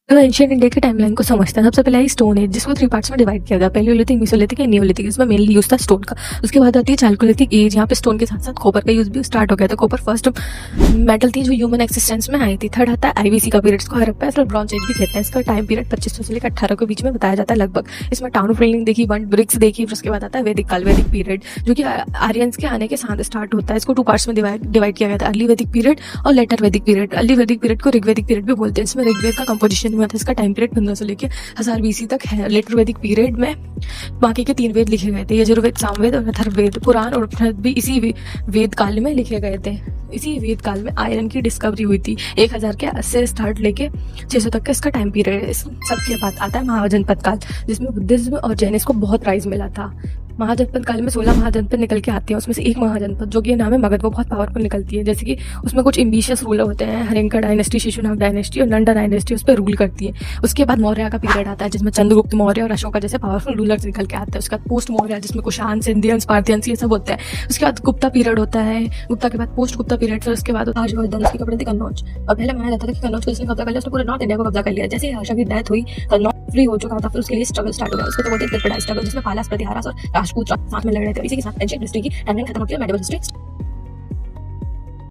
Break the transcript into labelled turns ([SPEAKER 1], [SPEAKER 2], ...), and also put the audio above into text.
[SPEAKER 1] तो ancient India के timeline को समझते हैं। सबसे पहले आई स्टोन एज, जिसको 3 पार्ट्स में डिवाइड किया गया। पहले मेसोलिथिक एंड नियोलिथिक। इसमें मेनली यूज था स्टोन का। उसके बाद आती है चालकोलिथिक एज। यहाँ पे स्टोन के साथ साथ कॉपर का यूज भी स्टार्ट हो गया था। कॉपर फर्स्ट मेटल थी जो ह्यूमन एक्सिस्टेंस में आई थी। थर्ड आता है आईवीसी का पीरियड, इसको हड़प्पा या ब्रॉन्ज एज भी कहते हैं। इसका टाइम पीरियड 2500 से लेकर 1800 के बीच में बताया जाता है लगभग। इसमें टाउन ऑफ बिल्डिंग देखी, वन ब्रिक्स देखी। फिर उसके बाद आता है वैदिक काल, वैदिक पीरियड, जो कि आर्यंस के आने के साथ स्टार्ट होता है। इसको 2 पार्ट्स में डिवाइड किया गया था, अर्ली वैदिक पीरियड और लेटर वैदिक पीरियड। अर्ली वैदिक पीरियड को ऋग्वैदिक पीरियड भी बोलते हैं। इसमें ऋग्वेद का कंपोजिशन हुआ था। इसका टाइम पीरियड 1500 से लेकर 1000 बीसी तक है। लेटर वैदिक पीरियड में बाकी के 3 वेद लिखे गए थे, यजुर्वेद, सामवेद और अथर्ववेद। पुराण और उपनिषद भी इसी वेद काल में लिखे गए थे। इसी वेद काल में आयरन की डिस्कवरी हुई थी। 1000 के से स्टार्ट लेके 600 तक का इसका टाइम पीरियड है। इस सबके बाद आता है महाजनपद काल, जिसमें बुद्धिज्म और जैनिज्म को बहुत राइज मिला था। महाजनपद काल में 16 महाजनपद निकल के आते हैं। उसमें से एक महाजनपद जो कि नाम है मगध, वो बहुत पावरफुल निकलती है। जैसे कि उसमें कुछ एम्बिशियस रूलर होते हैं, हरिंका डायनेस्टी, शिशुनाग डायनेस्टी और नंदा डायनेस्टी उस पर रूल करती है। उसके बाद मौर्य का पीरियड आता है, जिसमें चंद्रगुप्त मौर्य और अशोका जैसे पावरफुल रूलर्स निकल के आते हैं। उसके बाद पोस्ट मौर्य, जिसमें कुषाण, सिंधियंस, पार्थियंस ये सब होते हैं। उसके बाद गुप्ता पीरियड होता है। गुप्ता के बाद पोस्ट गुप्ता पीरियड। फिर उसके बाद हर्षवर्धन, उसकी कपड़े थे कन्नौज। और पहले माना जाता था कि कन्नौज को इसने कब्जा कर लिया, उसने पूरे नॉर्थ इंडिया को कब्जा कर लिया। जैसे हर्षा की डेथ हुई, कन्नौज फ्री हो चुका था। फिर उसके लिए स्ट्रगल स्टार्ट हो गया। उसको तो बोलते हैं स्ट्रगल, जिसमें पालास, प्रतिहारा और राजपूत साथ में लड़ रहे थे। इसी के साथ एंशिएंट हिस्ट्री की टाइमलाइन खत्म होती है। Medieval history